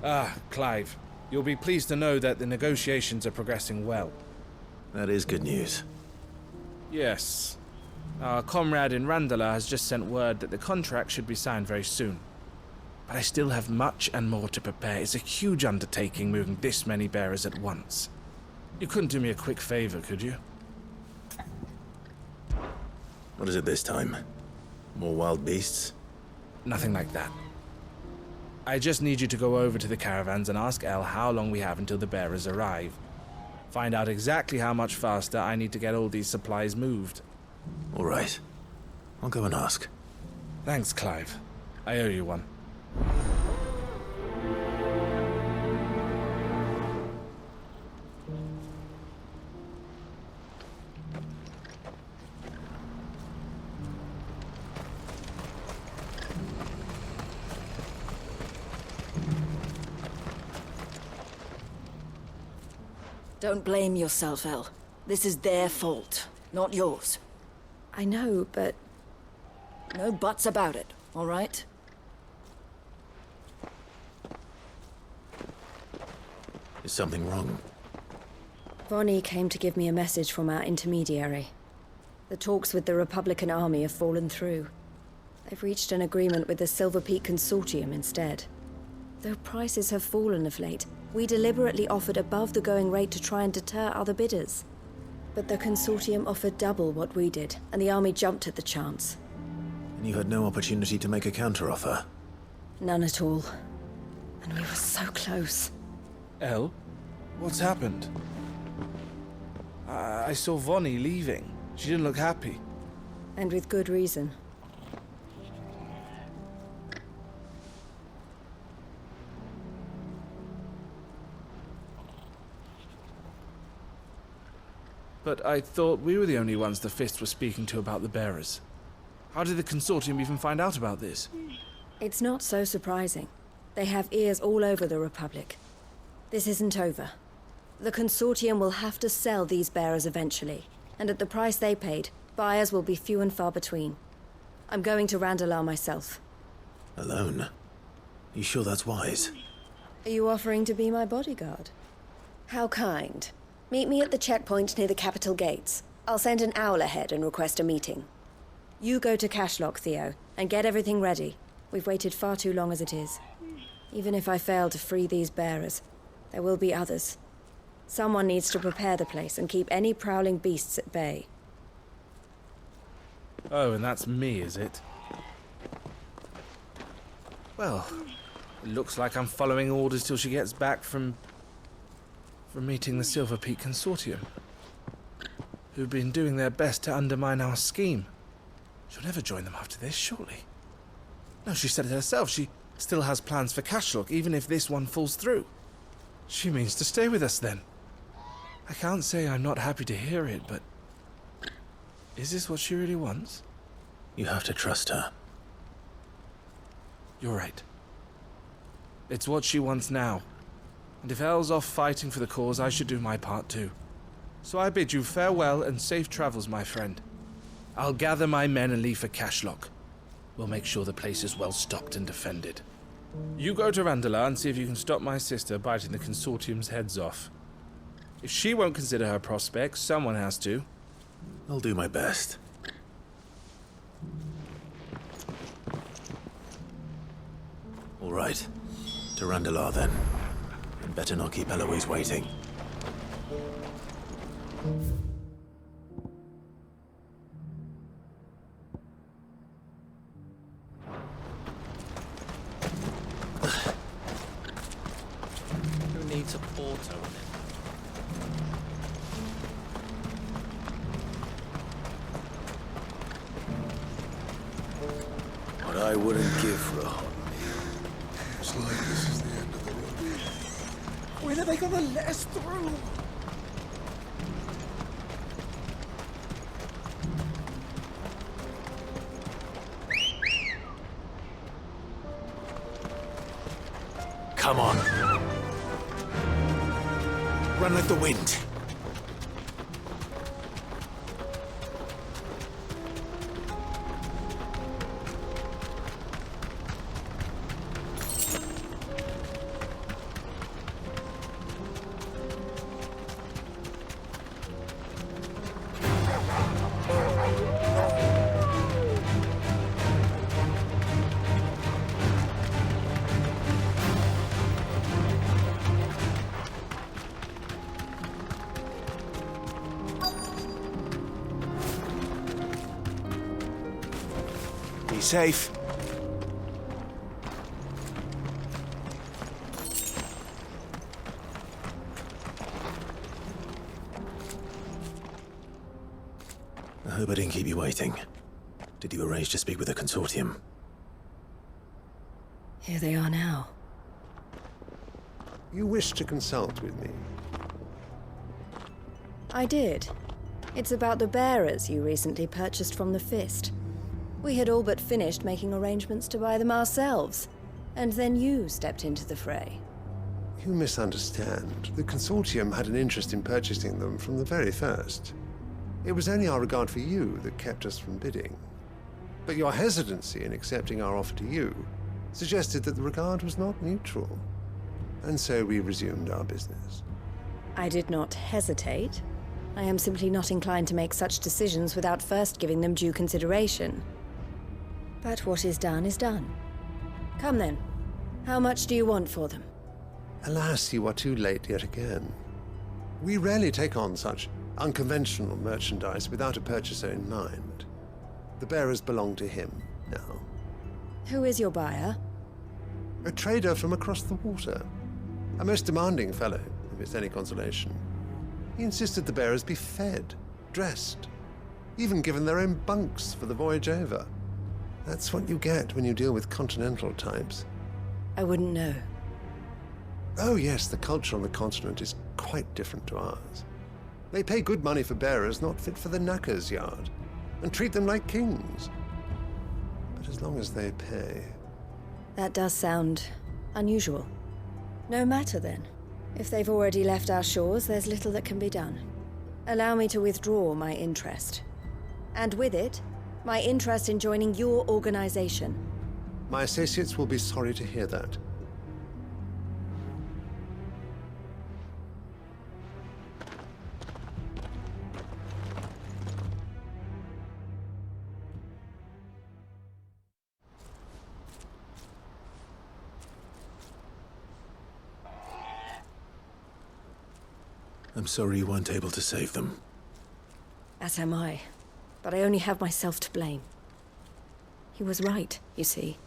Clive. You'll be pleased to know that the negotiations are progressing well. That is good news. Yes. Our comrade in Randalar has just sent word that the contract should be signed very soon. But I still have much and more to prepare. It's a huge undertaking moving this many bearers at once. You couldn't do me a quick favor, could you? What is it this time? More wild beasts? Nothing like that. I just need you to go over to the caravans and ask El how long we have until the bearers arrive. Find out exactly how much faster I need to get all these supplies moved. All right. I'll go and ask. Thanks, Clive. I owe you one. Don't blame yourself, El. This is their fault, not yours. I know, but... No buts about it, all right? Is something wrong? Vonnie came to give me a message from our intermediary. The talks with the Republican army have fallen through. They've reached an agreement with the Silver Peak Consortium instead. Though prices have fallen of late, we deliberately offered above the going rate to try and deter other bidders. But the Consortium offered double what we did, and the army jumped at the chance. And you had no opportunity to make a counteroffer? None at all. And we were so close. El? What's happened? I saw Vonnie leaving. She didn't look happy. And with good reason. But I thought we were the only ones the Fist were speaking to about the bearers. How did the Consortium even find out about this? It's not so surprising. They have ears all over the Republic. This isn't over. The Consortium will have to sell these bearers eventually, and at the price they paid, buyers will be few and far between. I'm going to Randalar myself. Alone? You sure that's wise? Are you offering to be my bodyguard? How kind. Meet me at the checkpoint near the capital gates. I'll send an owl ahead and request a meeting. You go to Cashlock, Theo, and get everything ready. We've waited far too long as it is. Even if I fail to free these bearers, there will be others. Someone needs to prepare the place and keep any prowling beasts at bay. Oh, and that's me, is it? Well, it looks like I'm following orders till she gets back from meeting the Silver Peak Consortium, who've been doing their best to undermine our scheme. She'll never join them after this, surely. No, she said it herself. She still has plans for Cashlock, even if this one falls through. She means to stay with us, then. I can't say I'm not happy to hear it, but... is this what she really wants? You have to trust her. You're right. It's what she wants now. And if Elle's off fighting for the cause, I should do my part too. So I bid you farewell and safe travels, my friend. I'll gather my men and leave for Cashlock. We'll make sure the place is well stocked and defended. You go to Randalar and see if you can stop my sister biting the Consortium's heads off. If she won't consider her prospects, someone has to. I'll do my best. All right. To Randalar, then. And better not keep Eloise waiting. Who needs a porto in it? What I wouldn't give for a hot Looks like this is the end of the road. When are they gonna let us through? Come on. Run like the wind. Be safe. I hope I didn't keep you waiting. Did you arrange to speak with the consortium? Here they are now. You wish to consult with me? I did. It's about the bearers you recently purchased from the Fist. We had all but finished making arrangements to buy them ourselves, and then you stepped into the fray. You misunderstand. The consortium had an interest in purchasing them from the very first. It was only our regard for you that kept us from bidding. But your hesitancy in accepting our offer to you suggested that the regard was not mutual. And so we resumed our business. I did not hesitate. I am simply not inclined to make such decisions without first giving them due consideration. But what is done is done. Come then. How much do you want for them? Alas, you are too late yet again. We rarely take on such unconventional merchandise without a purchaser in mind. The bearers belong to him now. Who is your buyer? A trader from across the water. A most demanding fellow, if it's any consolation. He insisted the bearers be fed, dressed, even given their own bunks for the voyage over. That's what you get when you deal with continental types. I wouldn't know. Oh yes, the culture on the continent is quite different to ours. They pay good money for bearers not fit for the knacker's yard, and treat them like kings. But as long as they pay... That does sound unusual. No matter then. If they've already left our shores, there's little that can be done. Allow me to withdraw my interest. And with it, my interest in joining your organization. My associates will be sorry to hear that. I'm sorry you weren't able to save them. As am I. But I only have myself to blame. He was right, you see.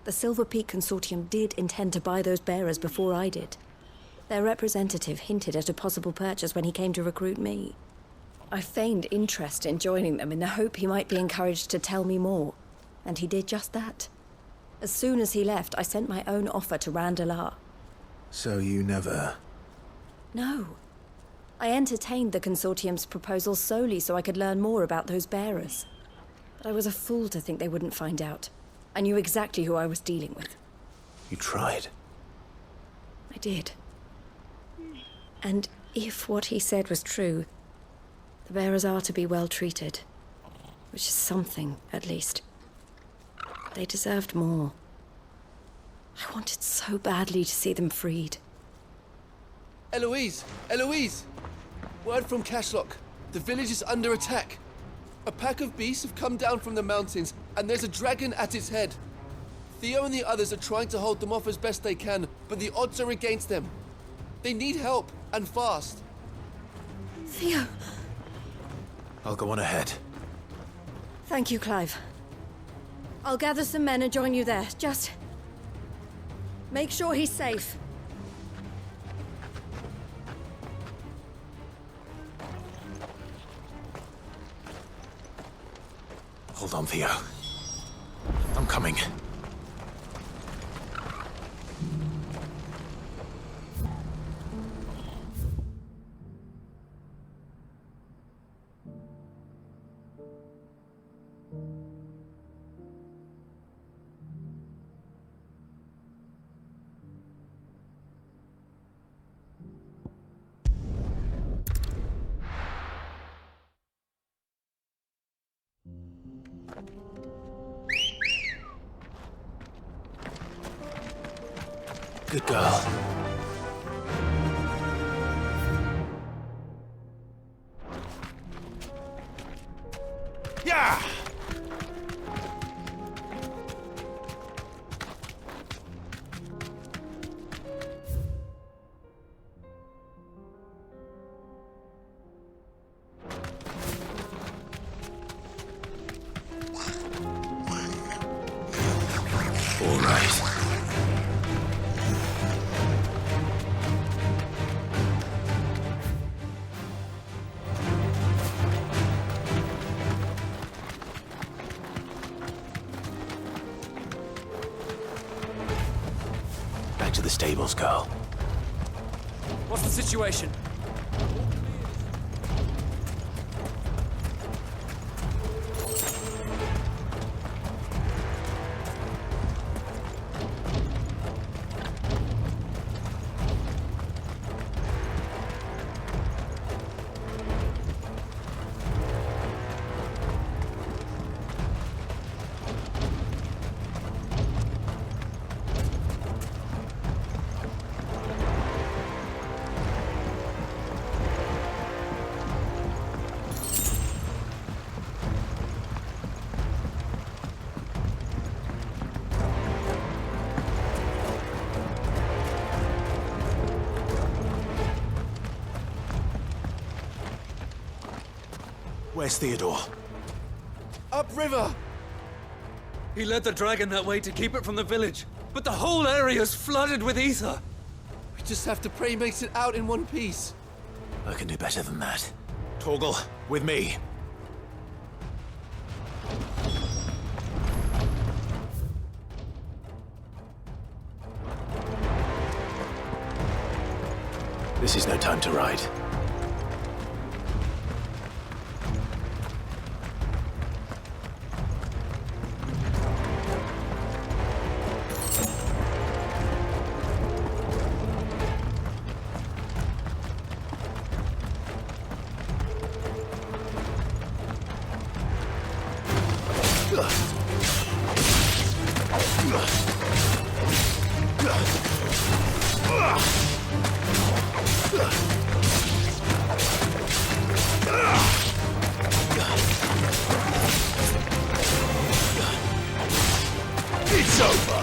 The Silver Peak Consortium did intend to buy those bearers before I did. Their representative hinted at a possible purchase when he came to recruit me. I feigned interest in joining them in the hope he might be encouraged to tell me more, and he did just that. As soon as he left, I sent my own offer to Randalar. So you never... No. I entertained the consortium's proposal solely so I could learn more about those bearers. But I was a fool to think they wouldn't find out. I knew exactly who I was dealing with. You tried. I did. And if what he said was true, the bearers are to be well treated. Which is something, at least. They deserved more. I wanted so badly to see them freed. Eloise! Eloise! Word from Cashlock. The village is under attack. A pack of beasts have come down from the mountains, and there's a dragon at its head. Theo and the others are trying to hold them off as best they can, but the odds are against them. They need help, and fast. Theo! I'll go on ahead. Thank you, Clive. I'll gather some men and join you there. Just... make sure he's safe. Hold on, Theo. I'm coming. Good girl. Yeah! right. Back to the stables, Carl. What's the situation? Where's Theodore? Upriver! He led the dragon that way to keep it from the village, but the whole area's flooded with ether. We just have to pray he makes it out in one piece. I can do better than that. Torgal, with me. This is no time to ride. It's over!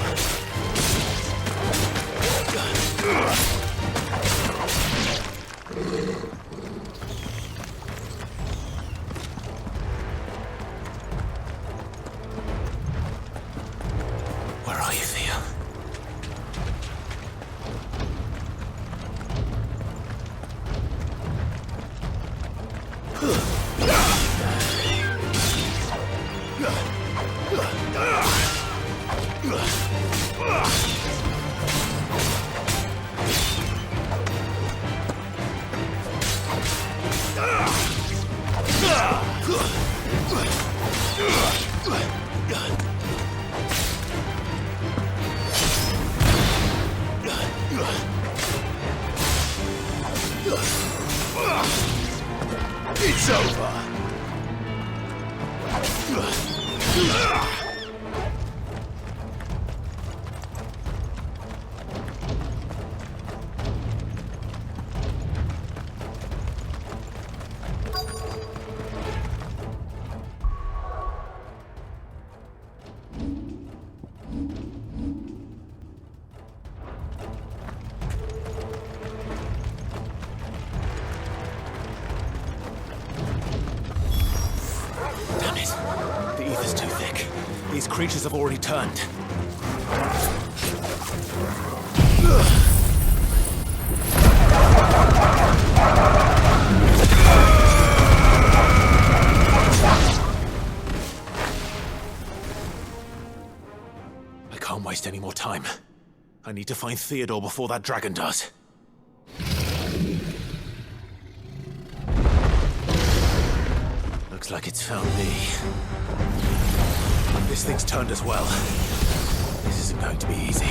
Where are you, Theo? It's over! Damn it. The ether's too thick. These creatures have already turned. I can't waste any more time. I need to find Theodore before that dragon does. Looks like it's found me. This thing's turned as well. This isn't going to be easy.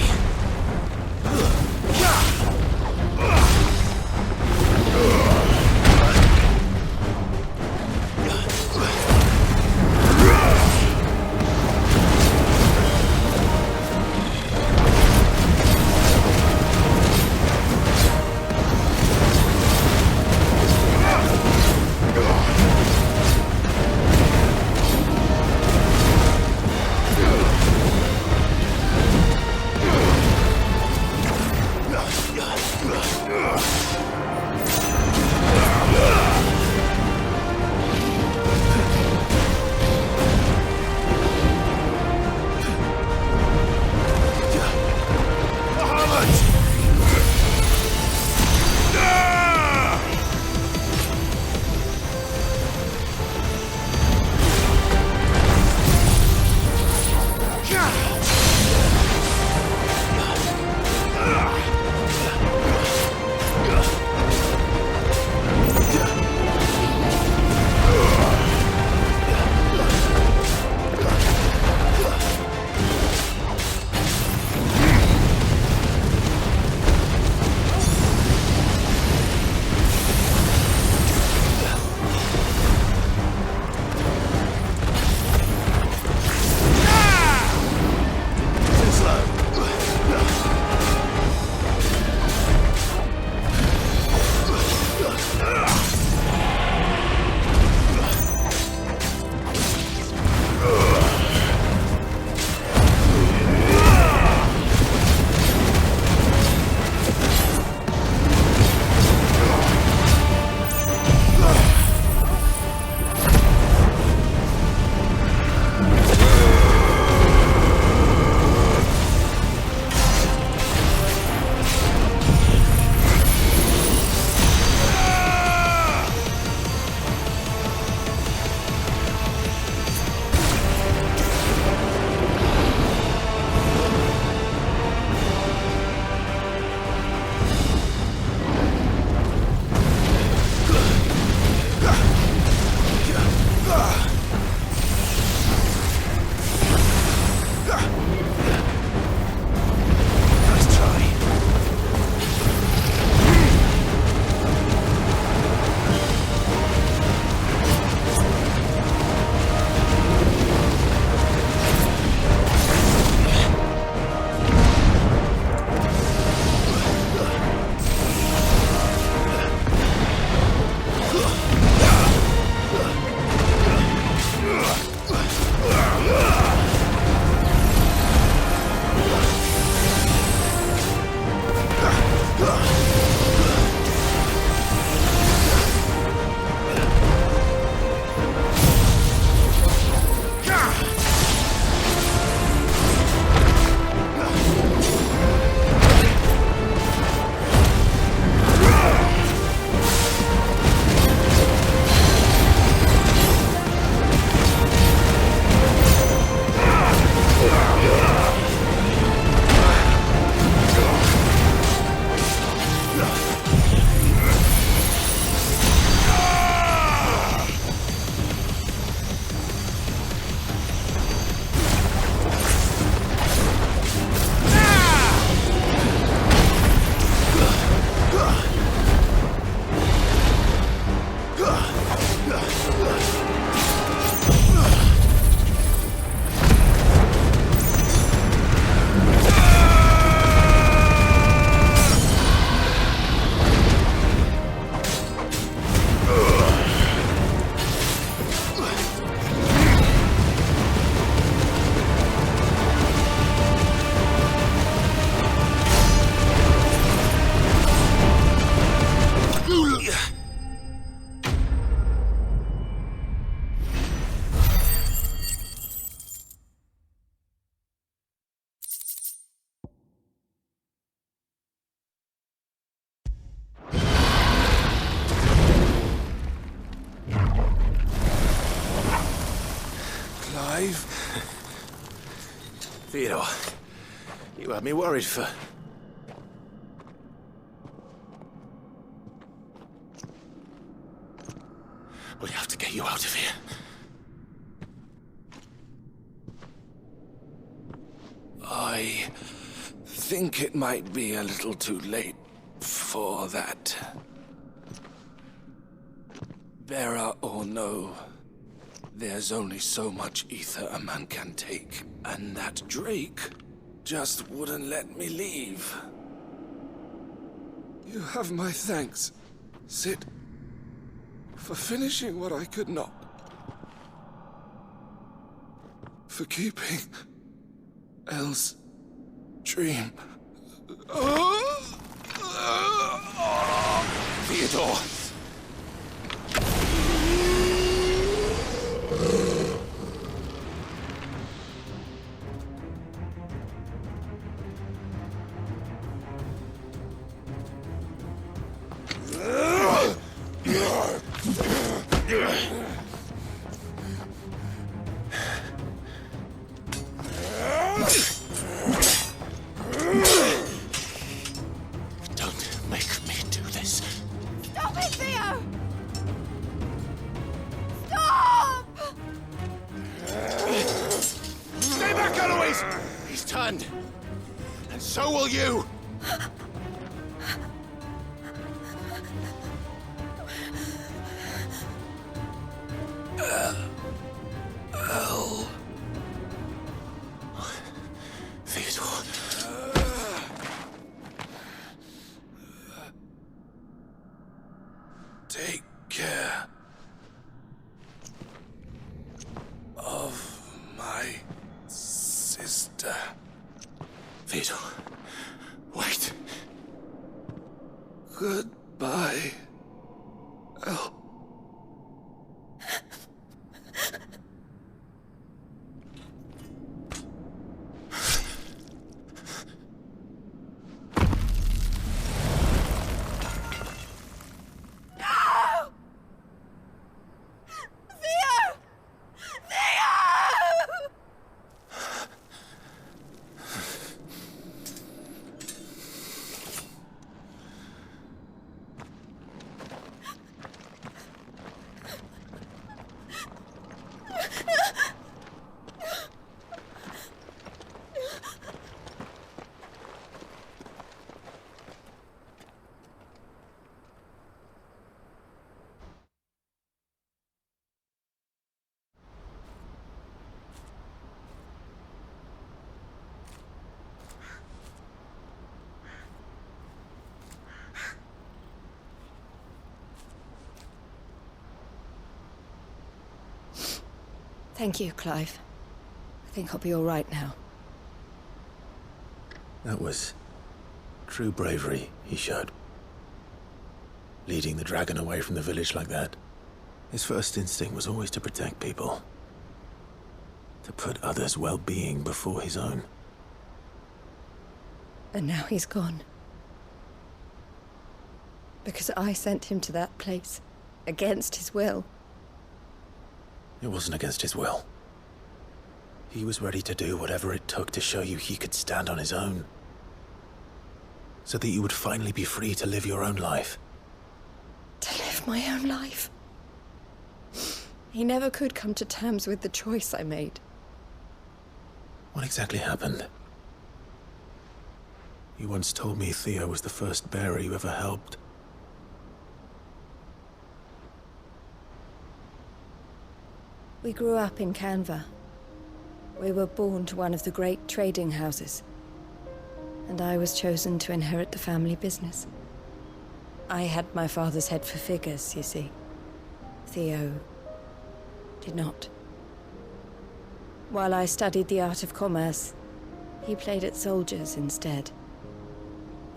Clive. Theodore, you had me worried for... We have to get you out of here. I think it might be a little too late for that. Bearer or no, there's only so much ether a man can take, and that Drake just wouldn't let me leave. You have my thanks, Sid, for finishing what I could not. For keeping Elle's dream. Theodore! Don't make me do this. Stop it, Theo! Stop! Stay back, Eloise! He's turned. And so will you! Theodore. Take care of my sister. Theodore, wait. Goodbye, Elle. Thank you, Clive. I think I'll be all right now. That was true bravery he showed. Leading the dragon away from the village like that. His first instinct was always to protect people. To put others' well-being before his own. And now he's gone. Because I sent him to that place, against his will. It wasn't against his will. He was ready to do whatever it took to show you he could stand on his own. So that you would finally be free to live your own life. To live my own life. He never could come to terms with the choice I made. What exactly happened? You once told me Theo was the first bearer you ever helped. We grew up in Canva. We were born to one of the great trading houses. And I was chosen to inherit the family business. I had my father's head for figures, you see. Theo did not. While I studied the art of commerce, he played at soldiers instead.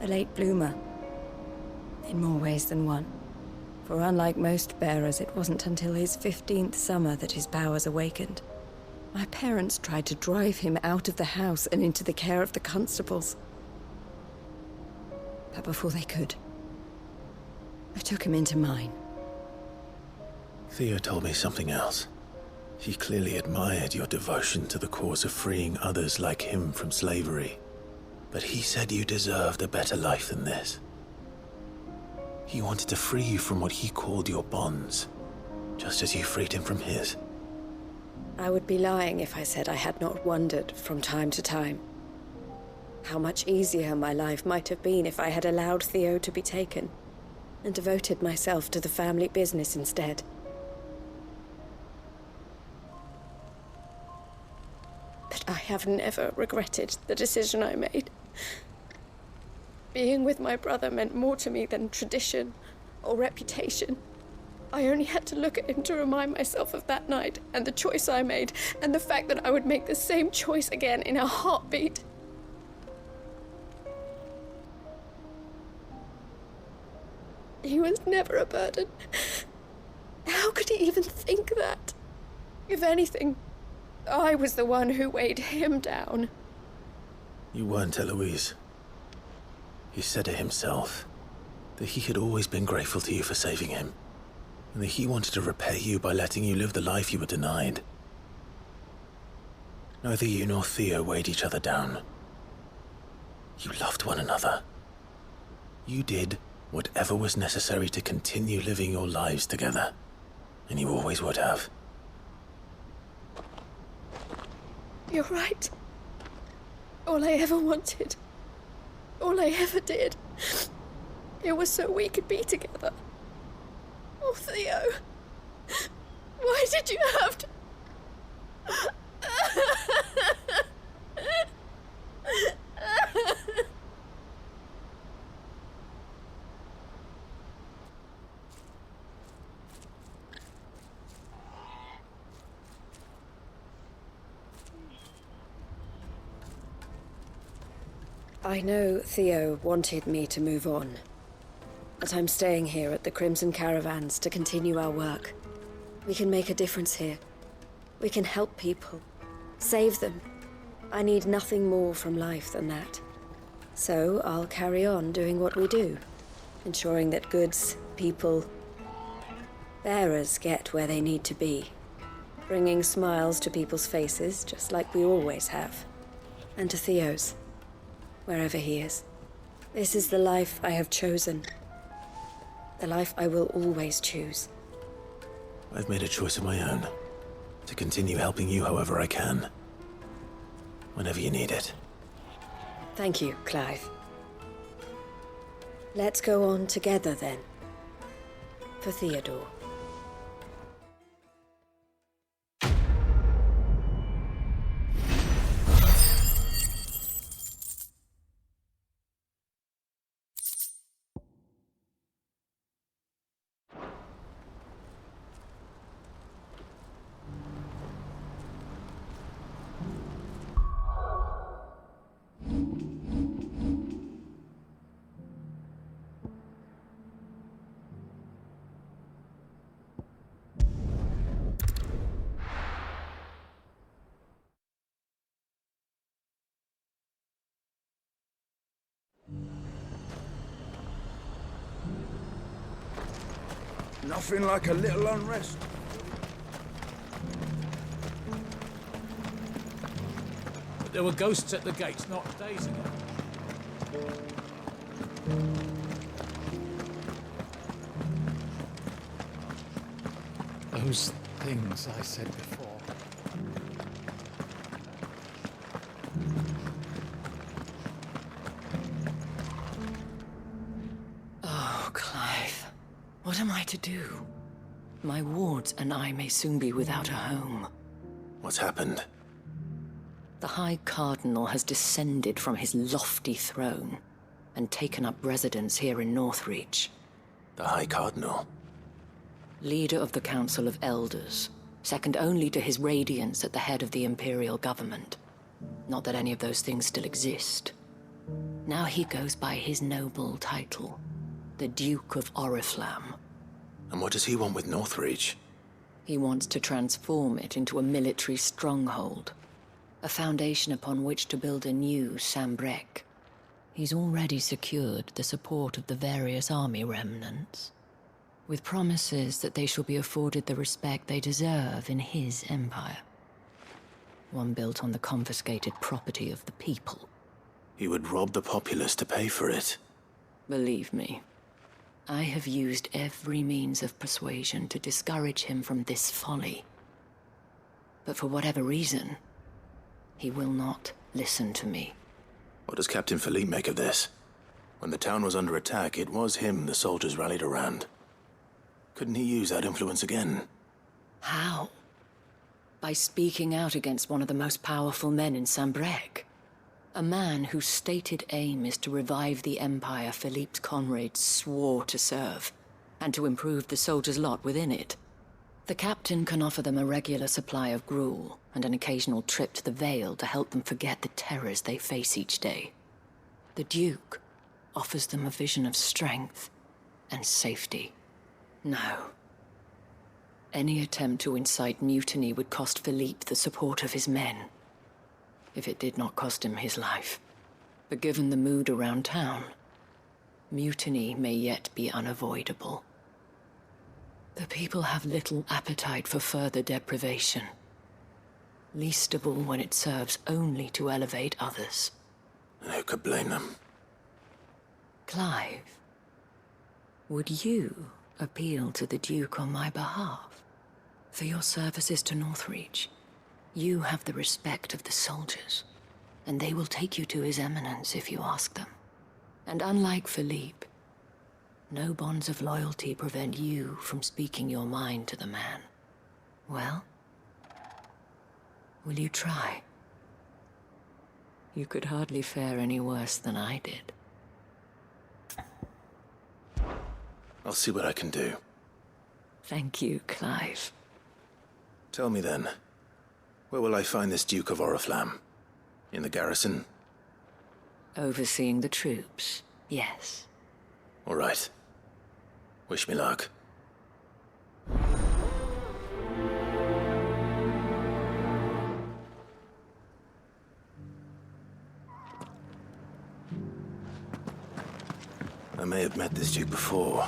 A late bloomer, in more ways than one. For unlike most bearers, it wasn't until his 15th summer that his powers awakened. My parents tried to drive him out of the house and into the care of the constables. But before they could, I took him into mine. Theo told me something else. He clearly admired your devotion to the cause of freeing others like him from slavery. But he said you deserved a better life than this. He wanted to free you from what he called your bonds, just as you freed him from his. I would be lying if I said I had not wondered from time to time how much easier my life might have been if I had allowed Theo to be taken and devoted myself to the family business instead. But I have never regretted the decision I made. Being with my brother meant more to me than tradition or reputation. I only had to look at him to remind myself of that night and the choice I made and the fact that I would make the same choice again in a heartbeat. He was never a burden. How could he even think that? If anything, I was the one who weighed him down. You weren't, Eloise. He said it himself, that he had always been grateful to you for saving him, and that he wanted to repay you by letting you live the life you were denied. Neither you nor Theo weighed each other down. You loved one another. You did whatever was necessary to continue living your lives together, and you always would have. You're right. All I ever wanted, all I ever did, it was so we could be together. Oh, Theo, why did you have to... I know Theo wanted me to move on, but I'm staying here at the Crimson Caravans to continue our work. We can make a difference here. We can help people, save them. I need nothing more from life than that. So I'll carry on doing what we do, ensuring that goods, people, bearers get where they need to be, bringing smiles to people's faces just like we always have, and to Theo's. Wherever he is. This is the life I have chosen. The life I will always choose. I've made a choice of my own, to continue helping you however I can. Whenever you need it. Thank you, Clive. Let's go on together then. For Theodore. Nothing like a little unrest. But there were ghosts at the gates not days ago. Those things I said before. Oh, Clive. What am I to do? My wards and I may soon be without a home. What's happened? The High Cardinal has descended from his lofty throne and taken up residence here in Northreach. The High Cardinal? Leader of the Council of Elders, second only to his Radiance at the head of the Imperial government. Not that any of those things still exist. Now he goes by his noble title, the Duke of Oriflamme. And what does he want with Northreach? He wants to transform it into a military stronghold, a foundation upon which to build a new Sanbreque. He's already secured the support of the various army remnants. with promises that they shall be afforded the respect they deserve in his empire. One built on the confiscated property of the people. He would rob the populace to pay for it. Believe me, I have used every means of persuasion to discourage him from this folly. But for whatever reason, he will not listen to me. What does Captain Philippe make of this? When the town was under attack, it was him the soldiers rallied around. Couldn't he use that influence again? How? By speaking out against one of the most powerful men in Sanbreque. A man whose stated aim is to revive the empire Philippe's comrades swore to serve, and to improve the soldiers' lot within it. The captain can offer them a regular supply of gruel, and an occasional trip to the Vale to help them forget the terrors they face each day. The Duke offers them a vision of strength and safety. No. Any attempt to incite mutiny would cost Philippe the support of his men, if it did not cost him his life. But given the mood around town, mutiny may yet be unavoidable. The people have little appetite for further deprivation, least of all when it serves only to elevate others. And who could blame them? Clive, would you appeal to the Duke on my behalf? For your services to Northreach, you have the respect of the soldiers, and they will take you to His Eminence if you ask them. And unlike Philippe, no bonds of loyalty prevent you from speaking your mind to the man. Well, will you try? You could hardly fare any worse than I did. I'll see what I can do. Thank you, Clive. Tell me then, where will I find this Duke of Oriflamme? In the garrison? Overseeing the troops, yes. All right. Wish me luck. I may have met this Duke before,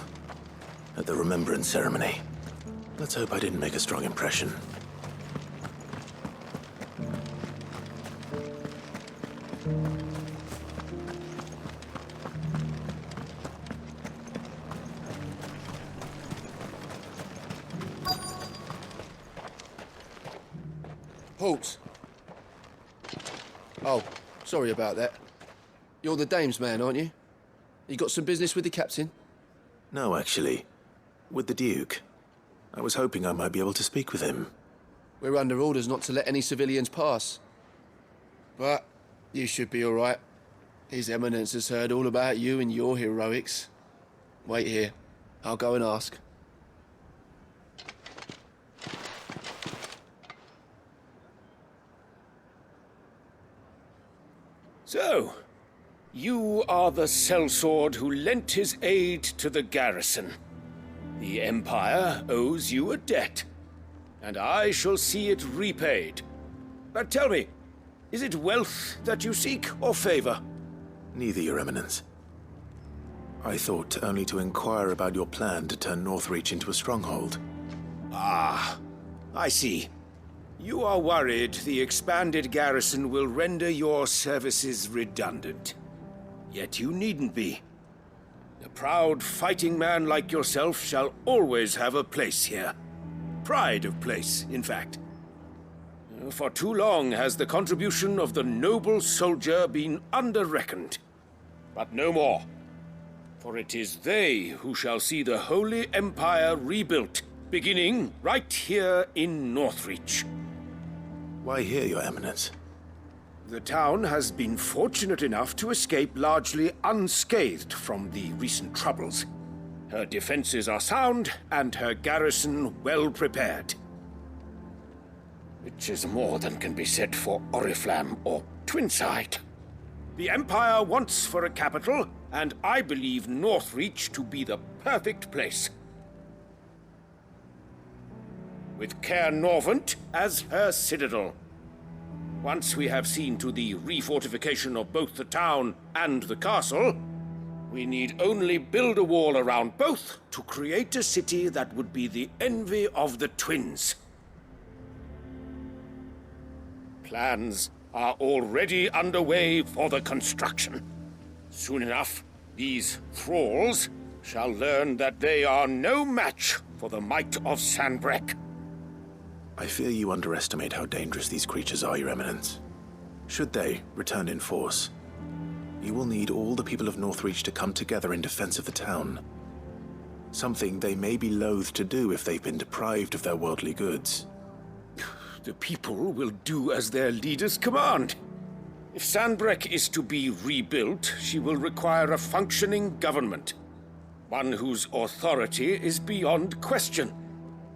at the Remembrance Ceremony. Let's hope I didn't make a strong impression. Halt! Oh, sorry about that. You're the dame's man, aren't you? You got some business with the captain? No, actually. With the Duke. I was hoping I might be able to speak with him. We're under orders not to let any civilians pass. But you should be all right. His Eminence has heard all about you and your heroics. Wait here. I'll go and ask. So, you are the sellsword who lent his aid to the garrison. The Empire owes you a debt, and I shall see it repaid. But tell me, is it wealth that you seek, or favor? Neither, Your Eminence. I thought only to inquire about your plan to turn Northreach into a stronghold. Ah, I see. You are worried the expanded garrison will render your services redundant. Yet you needn't be. A proud fighting man like yourself shall always have a place here. Pride of place, in fact. For too long has the contribution of the noble soldier been under-reckoned. But no more. For it is they who shall see the Holy Empire rebuilt, beginning right here in Northreach. Why here, Your Eminence? The town has been fortunate enough to escape largely unscathed from the recent troubles. Her defenses are sound, and her garrison well prepared. Which is more than can be said for Oriflamme or Twinside. The Empire wants for a capital, and I believe Northreach to be the perfect place. With Caer Norvent as her citadel. Once we have seen to the refortification of both the town and the castle, We need only build a wall around both to create a city that would be the envy of the twins. Plans are already underway for the construction. Soon enough, these thralls shall learn that they are no match for the might of Sanbreque. I fear you underestimate how dangerous these creatures are, Your Eminence. Should they return in force, you will need all the people of Northreach to come together in defense of the town. Something they may be loath to do if they've been deprived of their worldly goods. The people will do as their leaders command. If Sanbreque is to be rebuilt, she will require a functioning government. One whose authority is beyond question.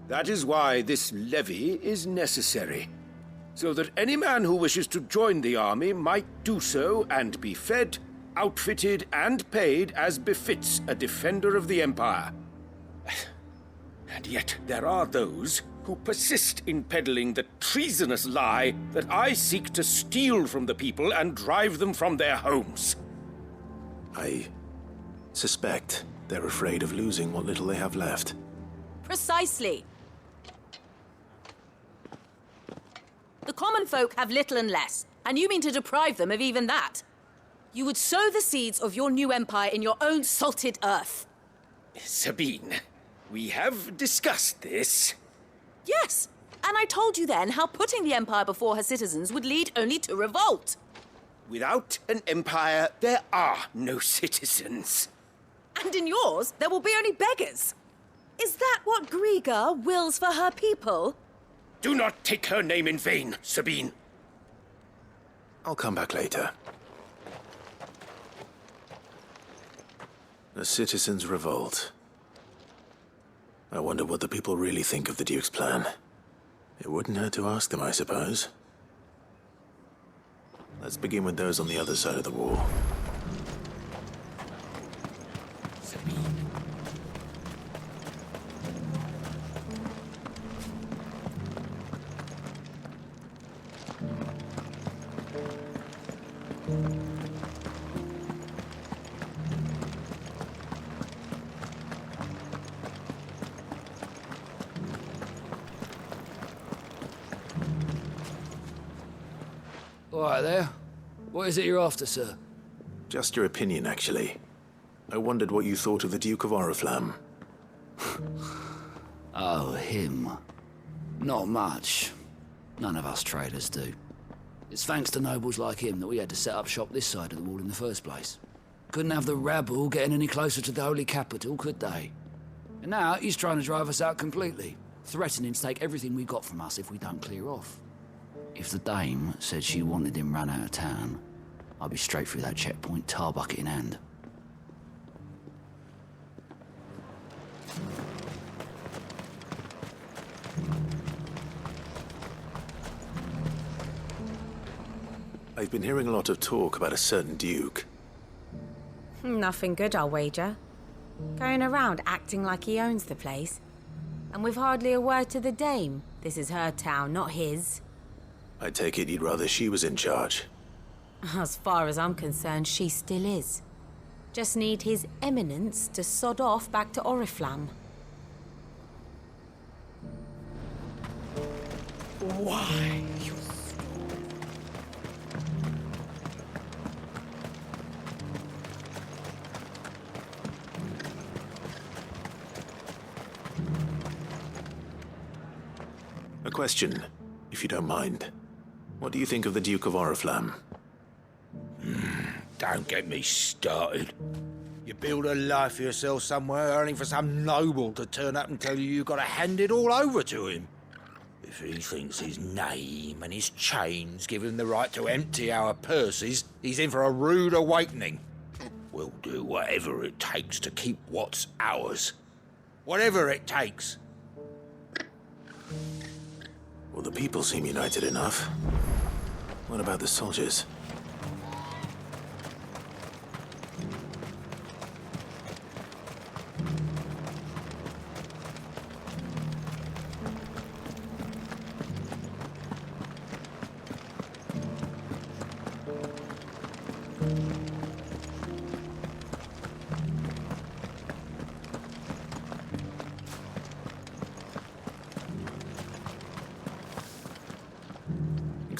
That is why this levy is necessary. So that any man who wishes to join the army might do so and be fed, outfitted, and paid as befits a defender of the Empire. And yet there are those who persist in peddling the treasonous lie that I seek to steal from the people and drive them from their homes. I suspect they're afraid of losing what little they have left. Precisely. The common folk have little and less, and you mean to deprive them of even that. You would sow the seeds of your new empire in your own salted earth. Sabine, we have discussed this. Yes, and I told you then how putting the empire before her citizens would lead only to revolt. Without an empire, there are no citizens. And in yours, there will be only beggars. Is that what Griga wills for her people? Do not take her name in vain, Sabine. I'll come back later. The citizens revolt. I wonder what the people really think of the Duke's plan. It wouldn't hurt to ask them, I suppose. Let's begin with those on the other side of the wall. All right there. What is it you're after, sir? Just your opinion, actually. I wondered what you thought of the Duke of Oriflamme. Oh, him. Not much. None of us traders do. It's thanks to nobles like him that we had to set up shop this side of the wall in the first place. Couldn't have the rabble getting any closer to the holy capital, could they? And now he's trying to drive us out completely, threatening to take everything we got from us if we don't clear off. If the dame said she wanted him run out of town, I'd be straight through that checkpoint, tar bucket in hand. I've been hearing a lot of talk about a certain duke. Nothing good, I'll wager. Going around acting like he owns the place. And with hardly a word to the dame. This is her town, not his. I take it you'd rather she was in charge. As far as I'm concerned, she still is. Just need his eminence to sod off back to Oriflamme. Why? A question, if you don't mind. What do you think of the Duke of Oriflamme? Don't get me started. You build a life for yourself somewhere, only for some noble to turn up and tell you you've got to hand it all over to him. If he thinks his name and his chains give him the right to empty our purses, he's in for a rude awakening. We'll do whatever it takes to keep what's ours. Whatever it takes. Well, the people seem united enough. What about the soldiers?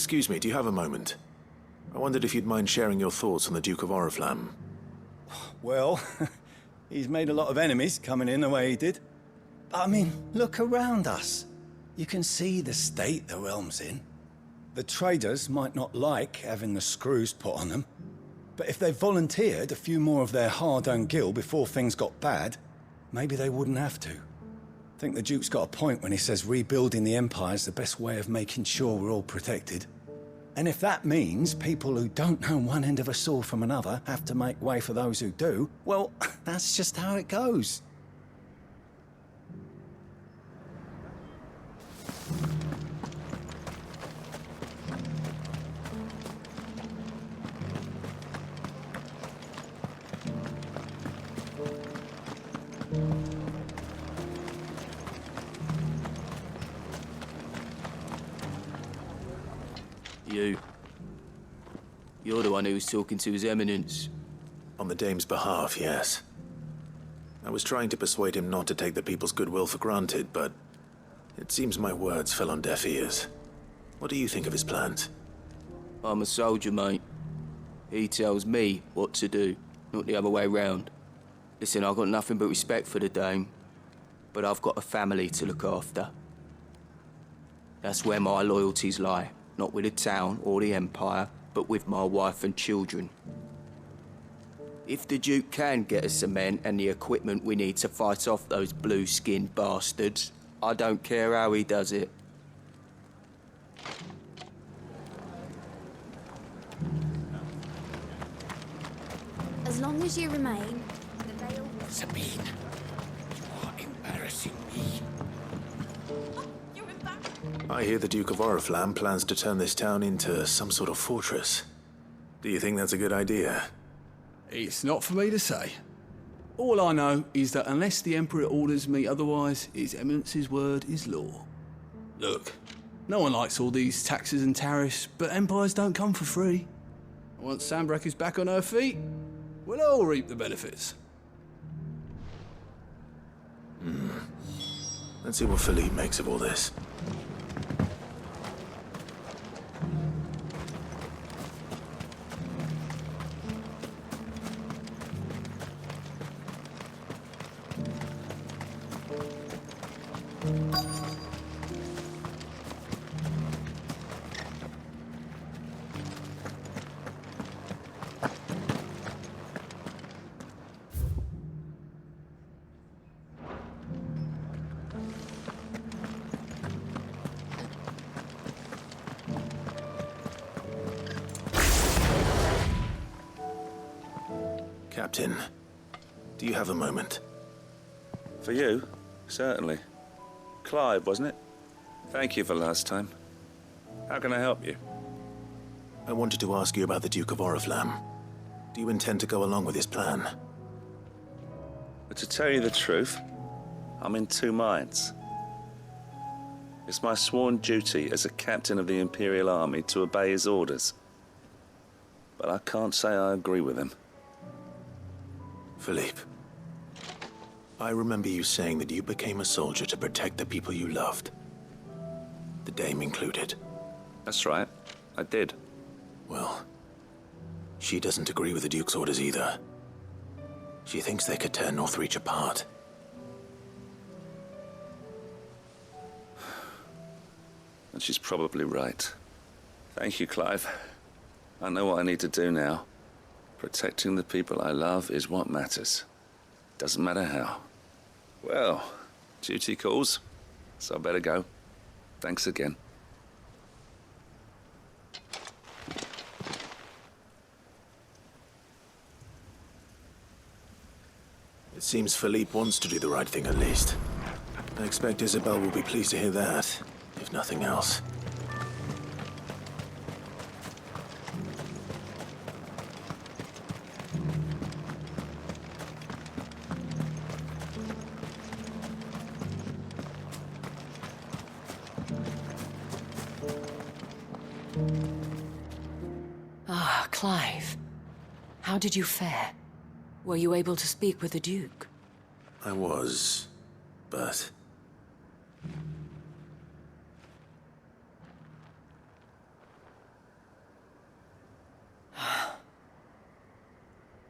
Excuse me, do you have a moment? I wondered if you'd mind sharing your thoughts on the Duke of Oriflamme. Well, he's made a lot of enemies coming in the way he did. I mean, look around us. You can see the state the realm's in. The traders might not like having the screws put on them, but if they volunteered a few more of their hard-earned gil before things got bad, maybe they wouldn't have to. I think the Duke's got a point when he says rebuilding the Empire's the best way of making sure we're all protected. And if that means people who don't know one end of a sword from another have to make way for those who do, well, that's just how it goes. You're the one who was talking to His Eminence. On the Dame's behalf, yes. I was trying to persuade him not to take the people's goodwill for granted, but it seems my words fell on deaf ears. What do you think of his plans? I'm a soldier, mate. He tells me what to do, not the other way round. Listen, I've got nothing but respect for the Dame, but I've got a family to look after. That's where my loyalties lie, not with the town or the Empire, but with my wife and children. If the Duke can get us some men and the equipment we need to fight off those blue-skinned bastards, I don't care how he does it. As long as you remain, the veil... Sabine, you are embarrassing me. I hear the Duke of Oriflamme plans to turn this town into some sort of fortress. Do you think that's a good idea? It's not for me to say. All I know is that unless the Emperor orders me otherwise, His Eminence's word is law. Look, no one likes all these taxes and tariffs, but empires don't come for free. Once Sanbreque is back on her feet, we'll all reap the benefits. Let's see what Philippe makes of all this. Captain, do you have a moment? For you? Certainly. Clive, wasn't it? Thank you for last time. How can I help you? I wanted to ask you about the Duke of Oriflamme. Do you intend to go along with his plan? But to tell you the truth, I'm in two minds. It's my sworn duty as a captain of the Imperial Army to obey his orders. But I can't say I agree with him. Philippe, I remember you saying that you became a soldier to protect the people you loved. The Dame included. That's right, I did. Well, she doesn't agree with the Duke's orders either. She thinks they could tear Northreach apart. And she's probably right. Thank you, Clive. I know what I need to do now. Protecting the people I love is what matters. Doesn't matter how. Well, duty calls, so I better go. Thanks again. It seems Philippe wants to do the right thing at least. I expect Isabel will be pleased to hear that, if nothing else. Ah, Clive. How did you fare? Were you able to speak with the Duke? I was, but...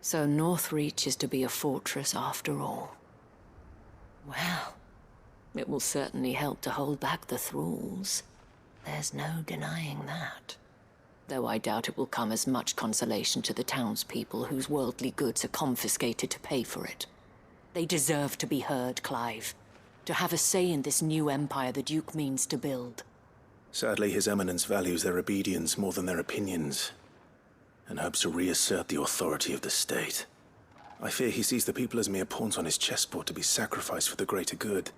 So Northreach is to be a fortress after all. Well, it will certainly help to hold back the thralls. There's no denying that. Though I doubt it will come as much consolation to the townspeople whose worldly goods are confiscated to pay for it. They deserve to be heard, Clive. To have a say in this new empire the Duke means to build. Sadly, His Eminence values their obedience more than their opinions, and hopes to reassert the authority of the state. I fear he sees the people as mere pawns on his chessboard to be sacrificed for the greater good.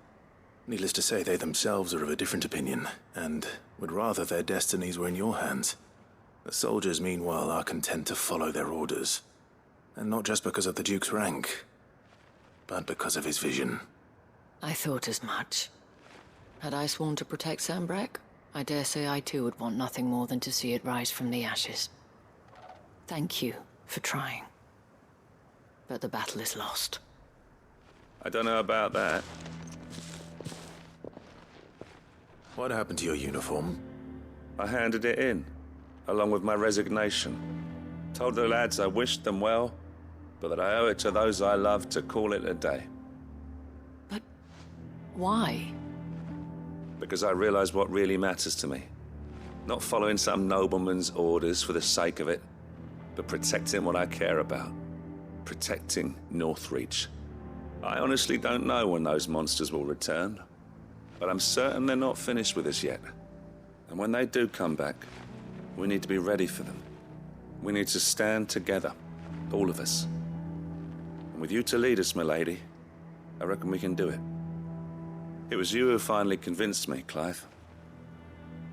Needless to say, they themselves are of a different opinion, and would rather their destinies were in your hands. The soldiers, meanwhile, are content to follow their orders. And not just because of the Duke's rank, but because of his vision. I thought as much. Had I sworn to protect Sanbreque, I dare say I too would want nothing more than to see it rise from the ashes. Thank you for trying. But the battle is lost. I don't know about that. What happened to your uniform? I handed it in, along with my resignation. Told the lads I wished them well, but that I owe it to those I love to call it a day. But why? Because I realize what really matters to me. Not following some nobleman's orders for the sake of it, but protecting what I care about. Protecting Northreach. I honestly don't know when those monsters will return, but I'm certain they're not finished with us yet. And when they do come back, we need to be ready for them. We need to stand together, all of us. And with you to lead us, milady, I reckon we can do it. It was you who finally convinced me, Clive.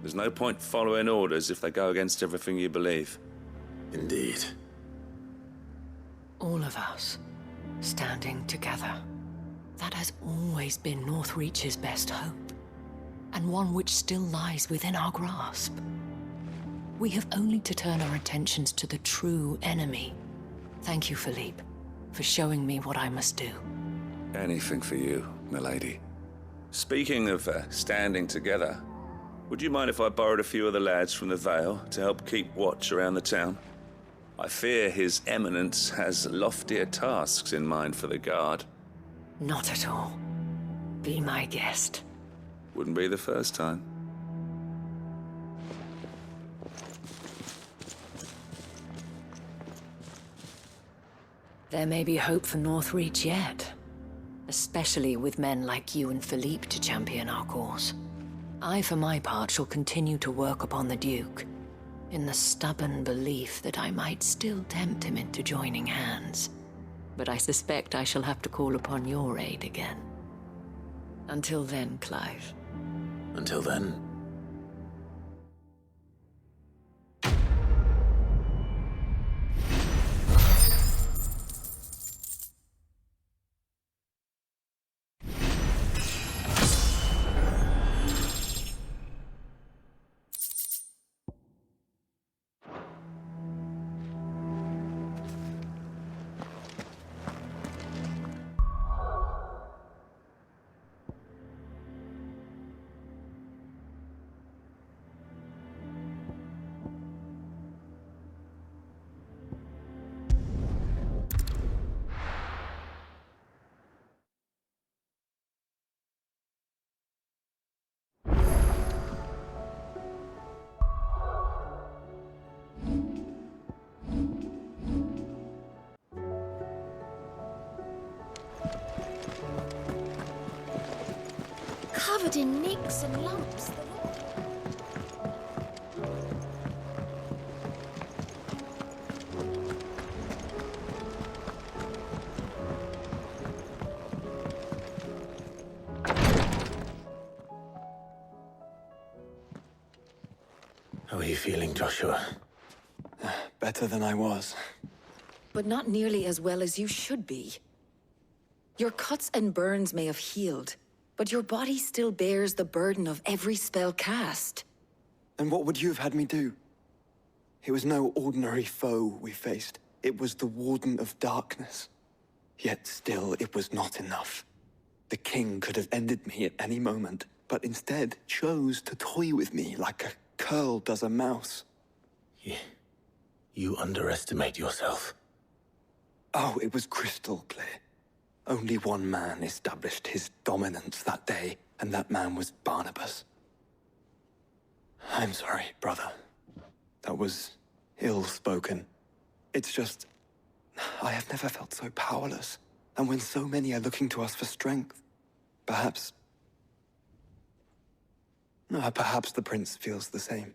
There's no point following orders if they go against everything you believe. Indeed. All of us, standing together. That has always been Northreach's best hope, and one which still lies within our grasp. We have only to turn our attentions to the true enemy. Thank you, Philippe, for showing me what I must do. Anything for you, milady. Speaking of standing together, would you mind if I borrowed a few of the lads from the Vale to help keep watch around the town? I fear His Eminence has loftier tasks in mind for the guard. Not at all. Be my guest. Wouldn't be the first time. There may be hope for Northreach yet. Especially with men like you and Philippe to champion our cause. I, for my part, shall continue to work upon the Duke, in the stubborn belief that I might still tempt him into joining hands. But I suspect I shall have to call upon your aid again. Until then, Clive. Until then. Covered in nicks and lumps. How are you feeling, Joshua? Better than I was. But not nearly as well as you should be. Your cuts and burns may have healed, but your body still bears the burden of every spell cast. And what would you have had me do? It was no ordinary foe we faced. It was the Warden of Darkness. Yet still, it was not enough. The king could have ended me at any moment, but instead chose to toy with me like a curl does a mouse. You underestimate yourself. Oh, it was crystal clear. Only one man established his dominance that day, and that man was Barnabas. I'm sorry, brother. That was ill-spoken. It's just, I have never felt so powerless. And when so many are looking to us for strength, perhaps the prince feels the same.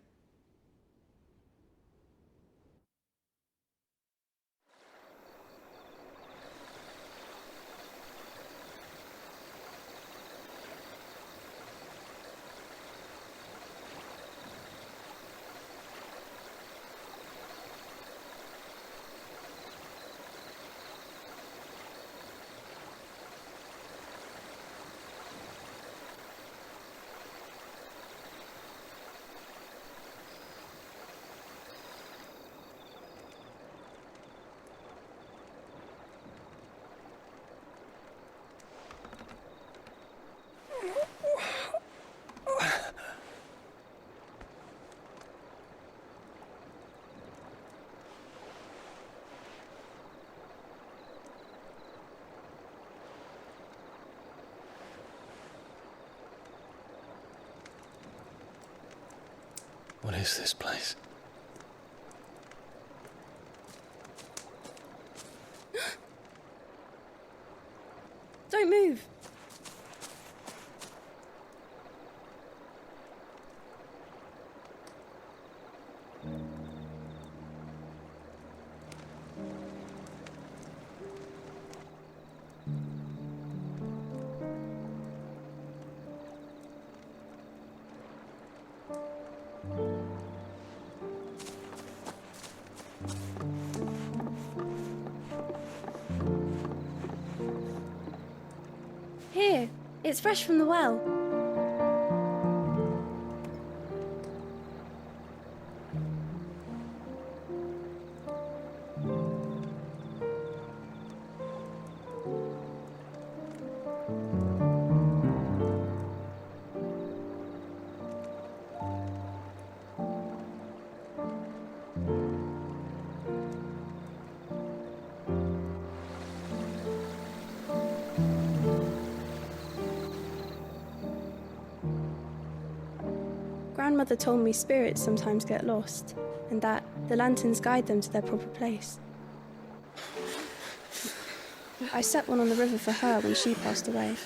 What is this place? Don't move. Here, it's fresh from the well. Grandmother told me spirits sometimes get lost, and that the lanterns guide them to their proper place. I set one on the river for her when she passed away.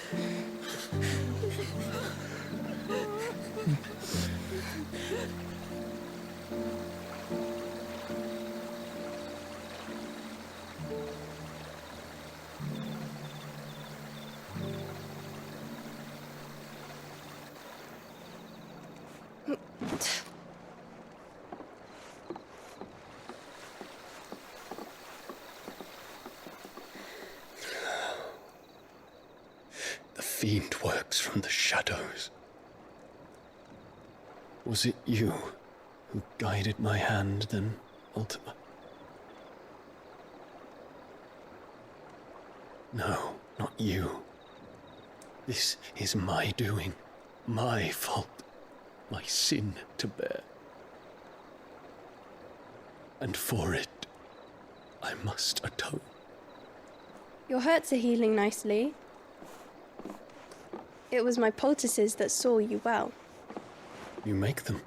The fiend works from the shadows. Was it you who guided my hand then, Ultima? No, not you. This is my doing, my fault, my sin to bear. And for it, I must atone. Your hurts are healing nicely. It was my poultices that saw you well. You make them?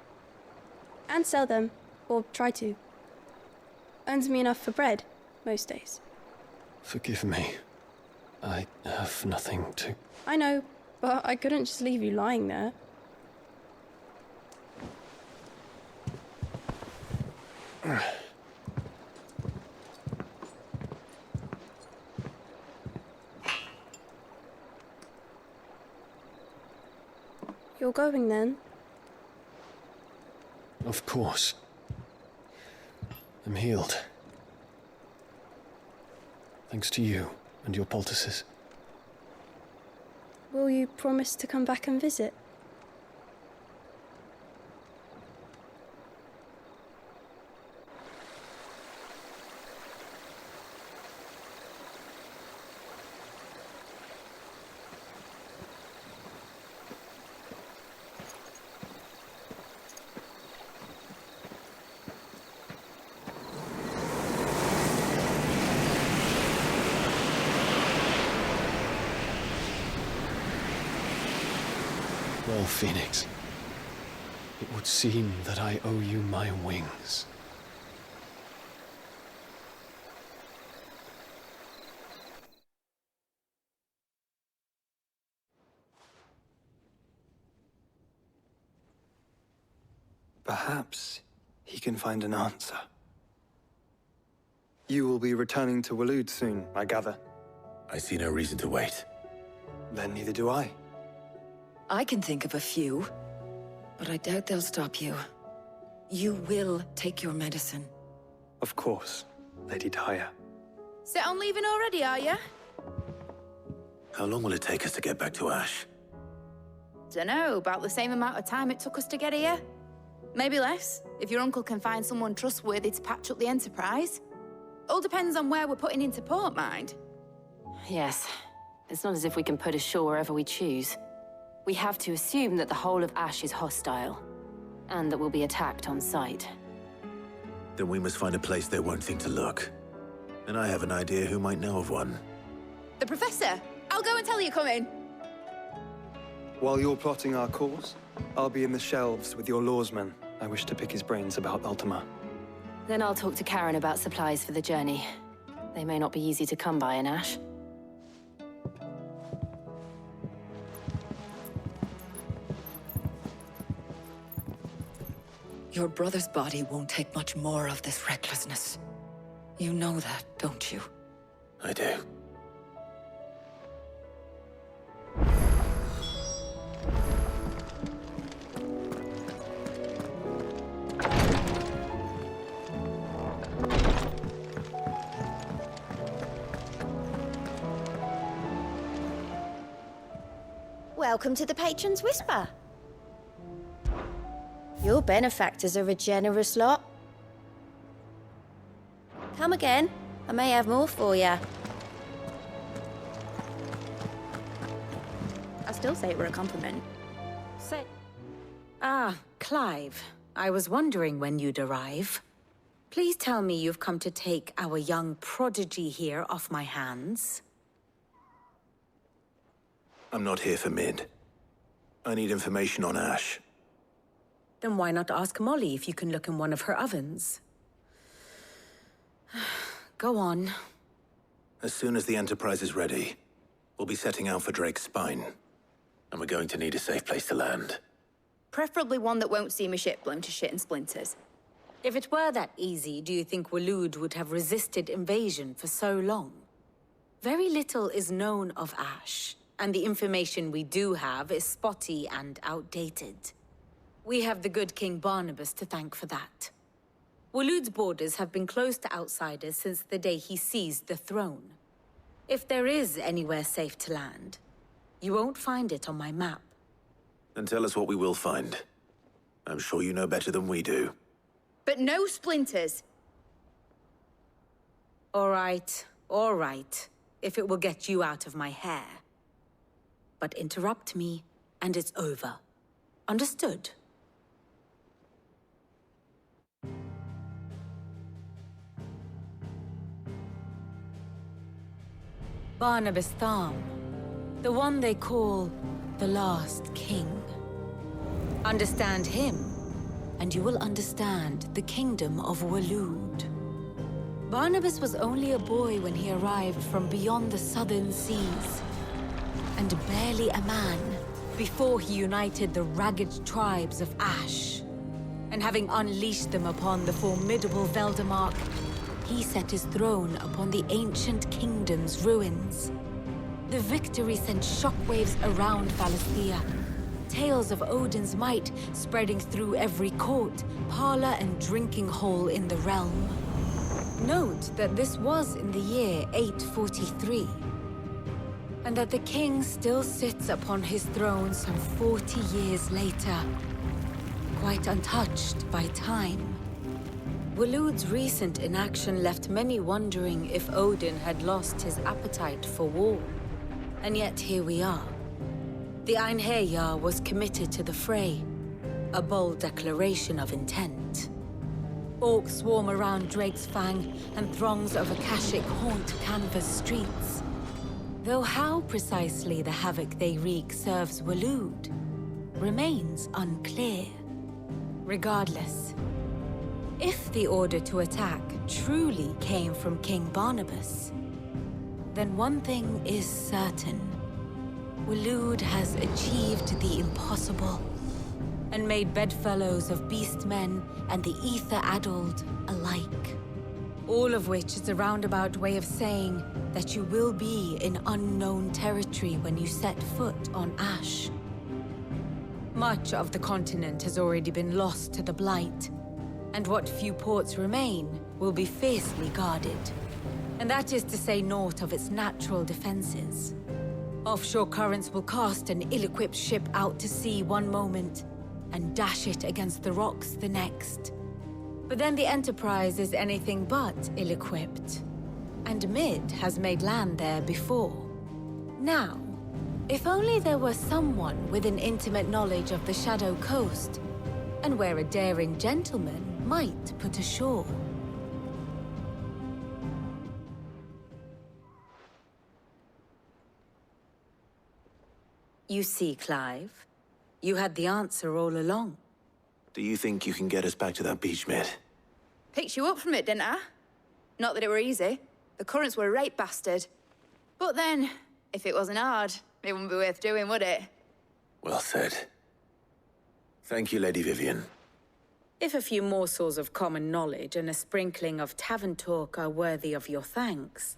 And sell them, or try to. Earns me enough for bread, most days. Forgive me. I have nothing to... I know, but I couldn't just leave you lying there. You're going then? Of course. I'm healed. Thanks to you and your poultices. Will you promise to come back and visit? small phoenix. It would seem that I owe you my wings. Perhaps he can find an answer. You will be returning to Waloed soon, I gather. I see no reason to wait. Then neither do I. I can think of a few, but I doubt they'll stop you. You will take your medicine. Of course, Lady Dahlia. Set on leaving already, are you? How long will it take us to get back to Ash? Dunno, about the same amount of time it took us to get here. Maybe less, if your uncle can find someone trustworthy to patch up the Enterprise. All depends on where we're putting into port, mind. Yes. It's not as if we can put ashore wherever we choose. We have to assume that the whole of Ash is hostile, and that we'll be attacked on sight. Then we must find a place they won't think to look. And I have an idea who might know of one. The Professor! I'll go and tell you come in. While you're plotting our course, I'll be in the shelves with your lawsman. I wish to pick his brains about Ultima. Then I'll talk to Karen about supplies for the journey. They may not be easy to come by in Ash. Your brother's body won't take much more of this recklessness. You know that, don't you? I do. Welcome to the Patron's Whisper. Your benefactors are a generous lot. Come again. I may have more for you. I still say it were a compliment. Say... Ah, Clive. I was wondering when you'd arrive. Please tell me you've come to take our young prodigy here off my hands. I'm not here for Mid. I need information on Ash. Then why not ask Molly if you can look in one of her ovens? Go on. As soon as the Enterprise is ready, we'll be setting out for Drake's Spine. And we're going to need a safe place to land. Preferably one that won't see my ship blown to shit and splinters. If it were that easy, do you think Waloed would have resisted invasion for so long? Very little is known of Ash, and the information we do have is spotty and outdated. We have the good King Barnabas to thank for that. Waloed's borders have been closed to outsiders since the day he seized the throne. If there is anywhere safe to land, you won't find it on my map. Then tell us what we will find. I'm sure you know better than we do. But no splinters. All right, if it will get you out of my hair. But interrupt me, and it's over. Understood? Barnabas Tharm, the one they call the Last King. Understand him, and you will understand the kingdom of Waloed. Barnabas was only a boy when he arrived from beyond the southern seas, and barely a man before he united the ragged tribes of Ash. And having unleashed them upon the formidable Veldamark, he set his throne upon the ancient kingdom's ruins. The victory sent shockwaves around Valisthea, tales of Odin's might spreading through every court, parlor, and drinking hole in the realm. Note that this was in the year 843, and that the king still sits upon his throne some 40 years later, quite untouched by time. Waloed's recent inaction left many wondering if Odin had lost his appetite for war. And yet here we are. The Einherjar was committed to the fray, a bold declaration of intent. Orcs swarm around Drake's Fang, and throngs of Akashic haunt Canvas streets. Though how precisely the havoc they wreak serves Waloed, remains unclear. Regardless, if the order to attack truly came from King Barnabas, then one thing is certain. Waloed has achieved the impossible and made bedfellows of beastmen and the ether-addled alike. All of which is a roundabout way of saying that you will be in unknown territory when you set foot on Ash. Much of the continent has already been lost to the Blight, and what few ports remain will be fiercely guarded. And that is to say naught of its natural defenses. Offshore currents will cast an ill-equipped ship out to sea one moment, and dash it against the rocks the next. But then the Enterprise is anything but ill-equipped. And Mid has made land there before. Now, if only there were someone with an intimate knowledge of the Shadow Coast, and where a daring gentleman might put ashore. You see, Clive, you had the answer all along. Do you think you can get us back to that beach, Mid? Picked you up from it, didn't I? Not that it were easy. The currents were a right bastard. But then, if it wasn't hard, it wouldn't be worth doing, would it? Well said. Thank you, Lady Vivian. If a few morsels of common knowledge and a sprinkling of tavern talk are worthy of your thanks,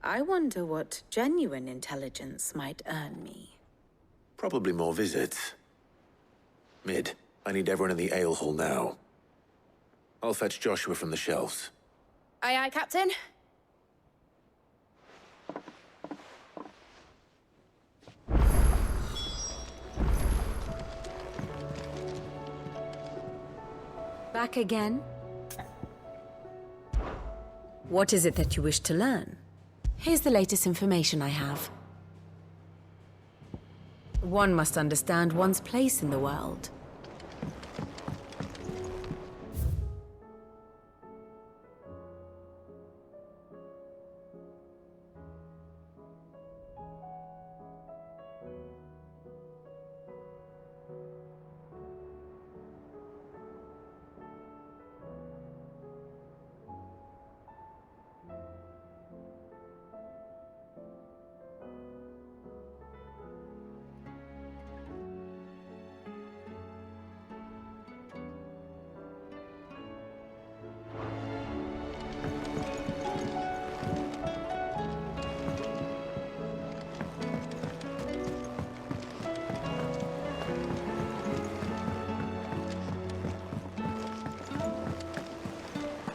I wonder what genuine intelligence might earn me. Probably more visits. Mid, I need everyone in the ale hall now. I'll fetch Joshua from the shelves. Aye, aye, Captain. Back again? What is it that you wish to learn? Here's the latest information I have. One must understand one's place in the world.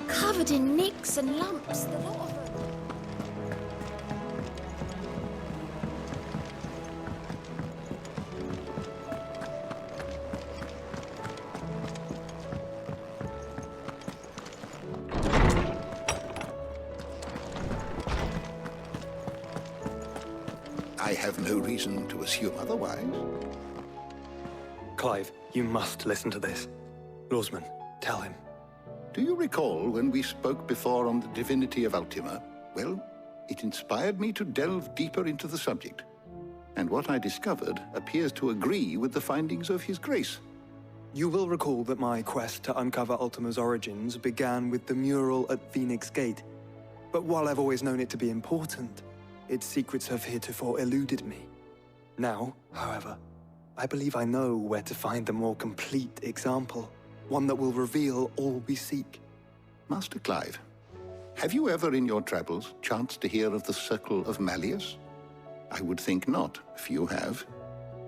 Covered in nicks and lumps, the lot of them. I have no reason to assume otherwise. Clive, you must listen to this. Lawsman, tell him. Do you recall when we spoke before on the divinity of Ultima? Well, it inspired me to delve deeper into the subject. And what I discovered appears to agree with the findings of His Grace. You will recall that my quest to uncover Ultima's origins began with the mural at Phoenix Gate. But while I've always known it to be important, its secrets have heretofore eluded me. Now, however, I believe I know where to find the more complete example. One that will reveal all we seek. Master Clive, have you ever in your travels chanced to hear of the Circle of Malleus? I would think not, few have.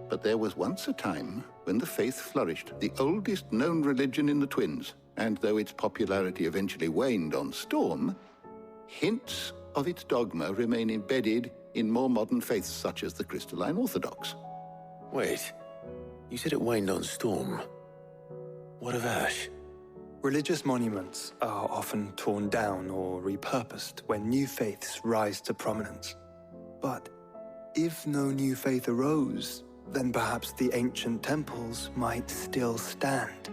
But there was once a time when the faith flourished, the oldest known religion in the Twins, and though its popularity eventually waned on Storm, hints of its dogma remain embedded in more modern faiths such as the Crystalline Orthodox. Wait, you said it waned on Storm. What of Ash? Religious monuments are often torn down or repurposed when new faiths rise to prominence. But if no new faith arose, then perhaps the ancient temples might still stand.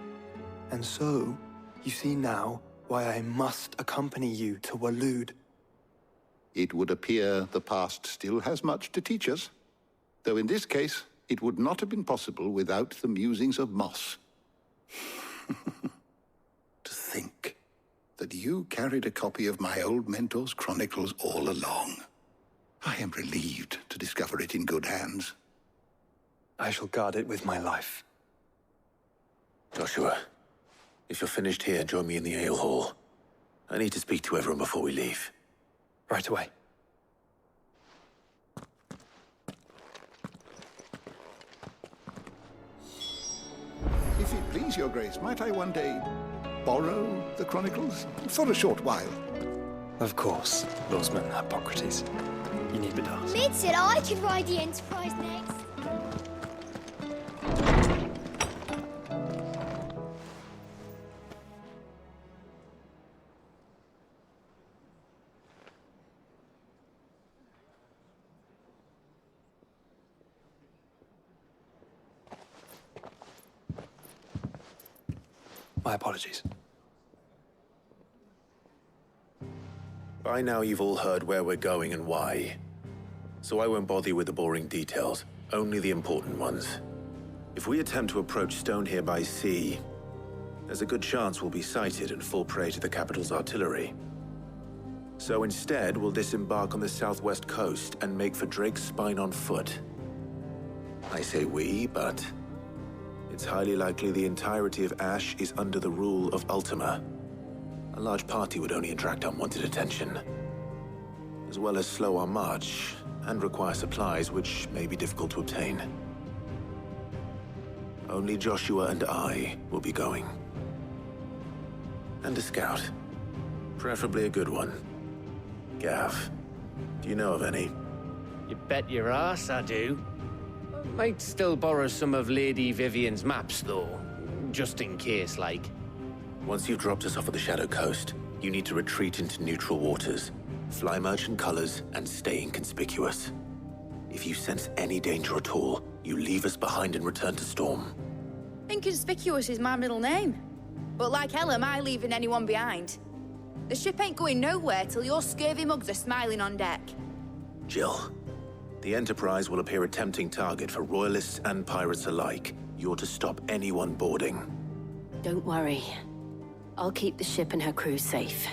And so, you see now why I must accompany you to Waloed. It would appear the past still has much to teach us, though in this case, It would not have been possible without the musings of Moss. To think that you carried a copy of my old mentor's chronicles all along. I am relieved to discover it in good hands. I shall guard it with my life. Joshua, if you're finished here, join me in the ale hall. I need to speak to everyone before we leave. Right away. If it please your grace, might I one day borrow the chronicles? For a short while. Of course, Lordsman Hippocrates. You need but ask. Mid said I could ride the Enterprise next. My apologies. By now you've all heard where we're going and why. So I won't bother you with the boring details, only the important ones. If we attempt to approach Stone here by sea, there's a good chance we'll be sighted and fall prey to the capital's artillery. So instead, we'll disembark on the southwest coast and make for Drake's Spine on foot. I say we, but it's highly likely the entirety of Ash is under the rule of Ultima. A large party would only attract unwanted attention, as well as slow our march and require supplies which may be difficult to obtain. Only Joshua and I will be going. And a scout. Preferably a good one. Gav, do you know of any? You bet your ass I do. Might still borrow some of Lady Vivian's maps, though. Just in case, like. Once you've dropped us off at the Shadow Coast, you need to retreat into neutral waters, fly merchant colors, and stay inconspicuous. If you sense any danger at all, you leave us behind and return to Storm. Inconspicuous is my middle name. But like hell am I leaving anyone behind. The ship ain't going nowhere till your scurvy mugs are smiling on deck. Jill, the Enterprise will appear a tempting target for royalists and pirates alike. You're to stop anyone boarding. Don't worry. I'll keep the ship and her crew safe.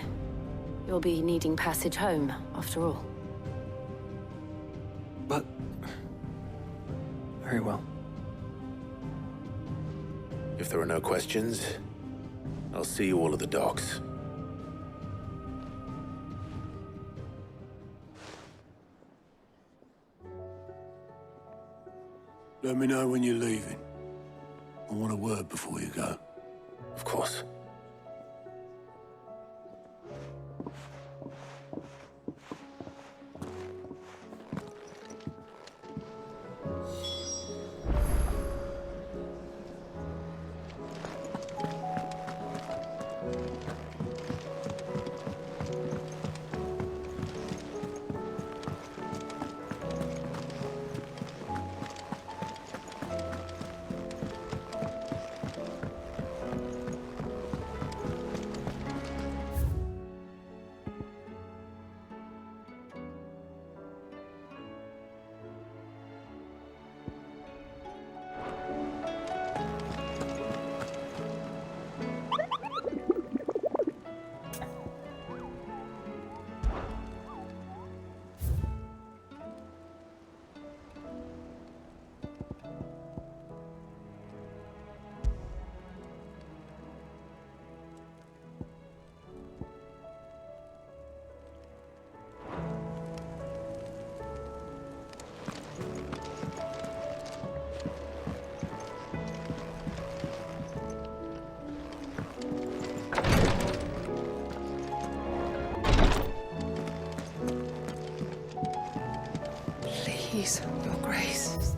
You'll be needing passage home, after all. But... very well. If there are no questions, I'll see you all at the docks. Let me know when you're leaving. I want a word before you go. Of course. Please, Your Grace.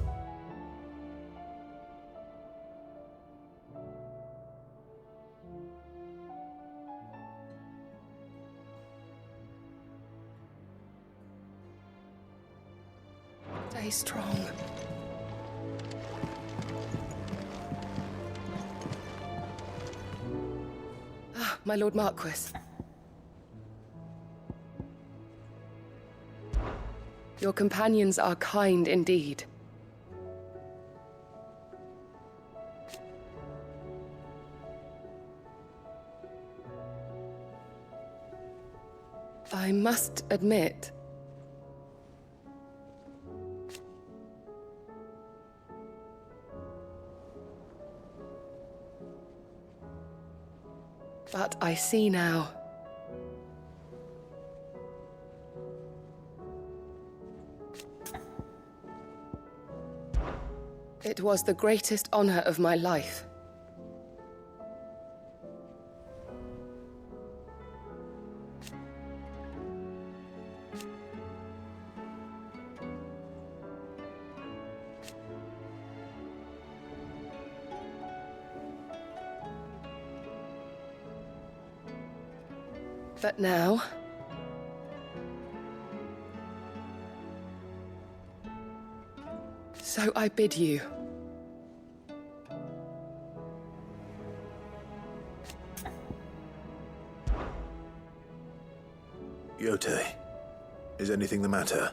Stay strong. Ah, my Lord Marquis. Your companions are kind indeed. I must admit... But I see now. It was the greatest honor of my life. But now... So I bid you. Yote, is anything the matter?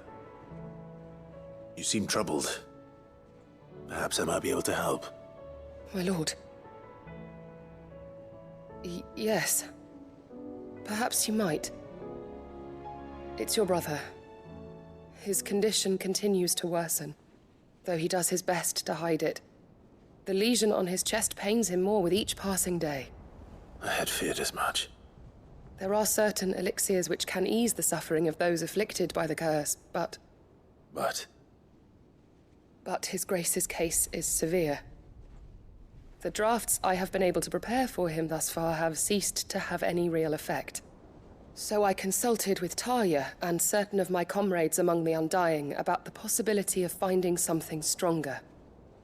You seem troubled. Perhaps I might be able to help. My lord. Yes. Perhaps you might. It's your brother. His condition continues to worsen, though he does his best to hide it. The lesion on his chest pains him more with each passing day. I had feared as much. There are certain elixirs which can ease the suffering of those afflicted by the curse, but... But His Grace's case is severe. The drafts I have been able to prepare for him thus far have ceased to have any real effect. So I consulted with Tarja and certain of my comrades among the Undying about the possibility of finding something stronger.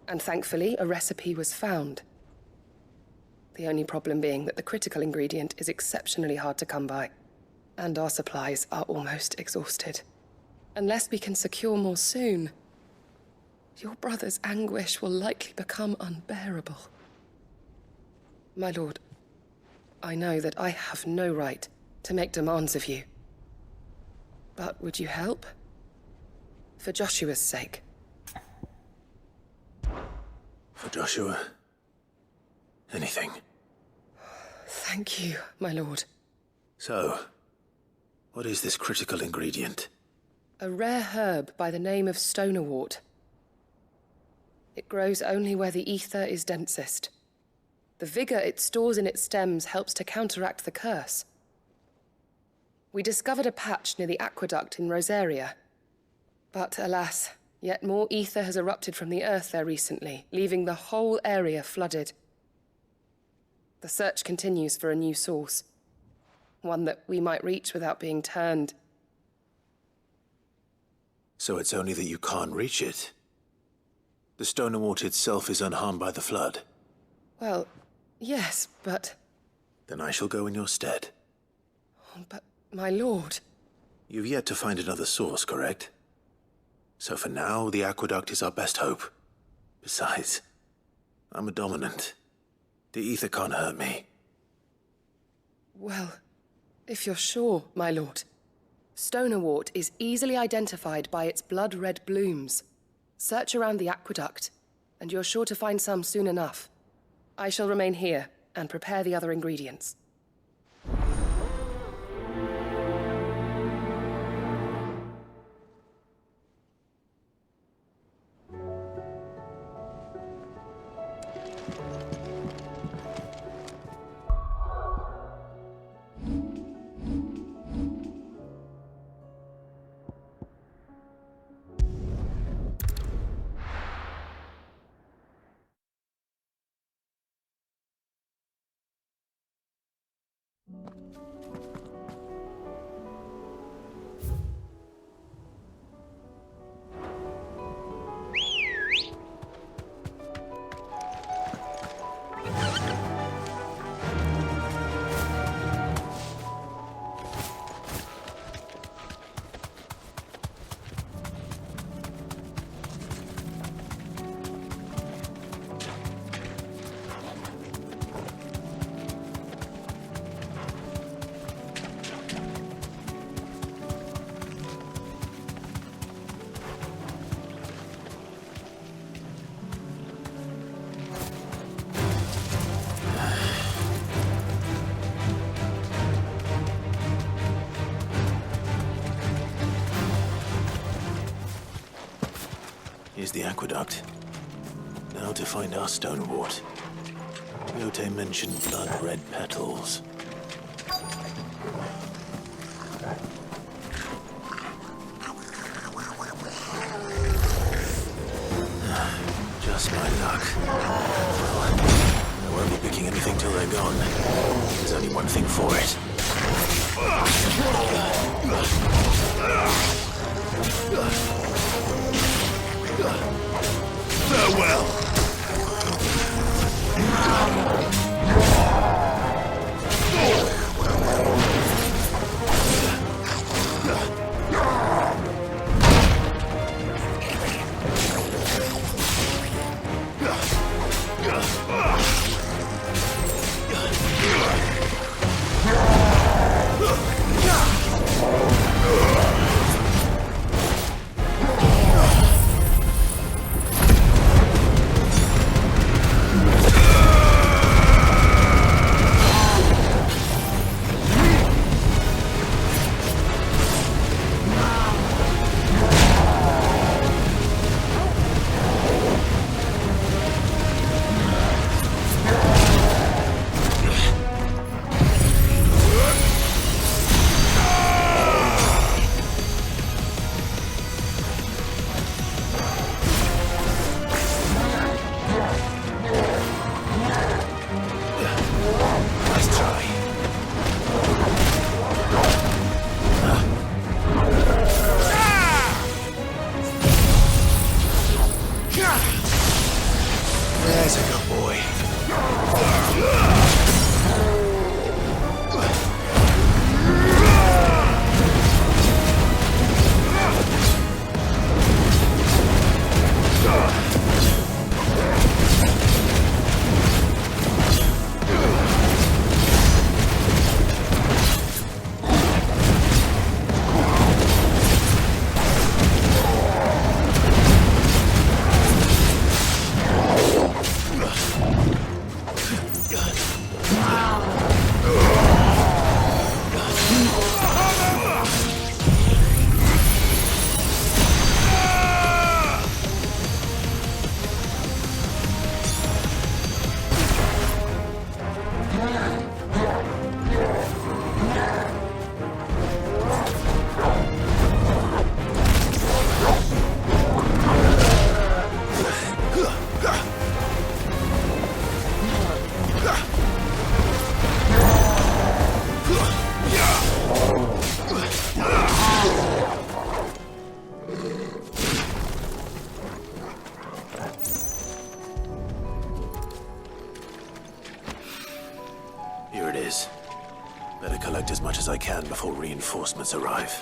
And thankfully, a recipe was found. The only problem being that the critical ingredient is exceptionally hard to come by, and our supplies are almost exhausted. Unless we can secure more soon, your brother's anguish will likely become unbearable. My lord, I know that I have no right to make demands of you. But would you help? For Joshua's sake. For Joshua, anything. Thank you, my lord. So, what is this critical ingredient? A rare herb by the name of stonerwort. It grows only where the ether is densest. The vigor it stores in its stems helps to counteract the curse. We discovered a patch near the aqueduct in Rosaria. But alas, yet more ether has erupted from the earth there recently, leaving the whole area flooded. The search continues for a new source. One that we might reach without being turned. So it's only that you can't reach it? The stonerwort itself is unharmed by the flood? Well, yes, but... Then I shall go in your stead. But, my lord... You've yet to find another source, correct? So for now, the aqueduct is our best hope. Besides, I'm a dominant. The ether can't hurt me. Well, if you're sure, my lord. Stonerwort is easily identified by its blood-red blooms. Search around the aqueduct, and you're sure to find some soon enough. I shall remain here and prepare the other ingredients. is the aqueduct. Now to find our stonewort. Yote mentioned blood-red petals. Just my luck. Well, I won't be picking anything till they're gone. There's only one thing for it. Farewell! There's a good boy. Here it is. Better collect as much as I can before reinforcements arrive.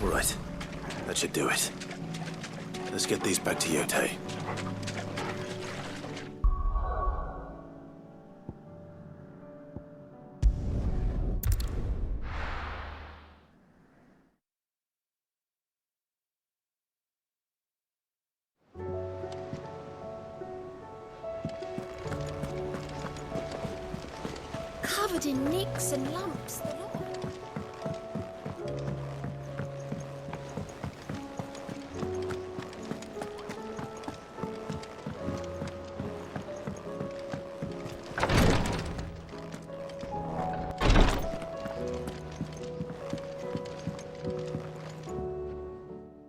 All right. That should do it. Let's get these back to Yote. Covered in nicks and lumps.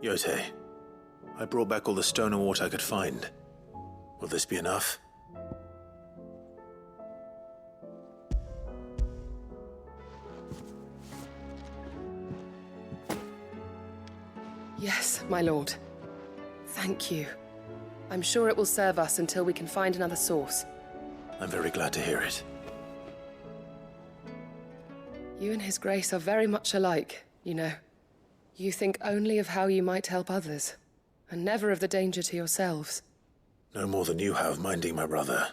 Yote, I brought back all the stone and water I could find. Will this be enough? Yes, my lord. Thank you. I'm sure it will serve us until we can find another source. I'm very glad to hear it. You and His Grace are very much alike, you know. You think only of how you might help others, and never of the danger to yourselves. No more than you have minding my brother.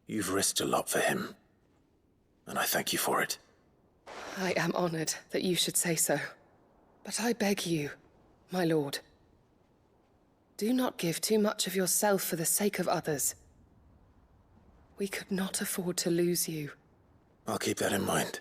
You've risked a lot for him, and I thank you for it. I am honored that you should say so. But I beg you, my lord, do not give too much of yourself for the sake of others. We could not afford to lose you. I'll keep that in mind.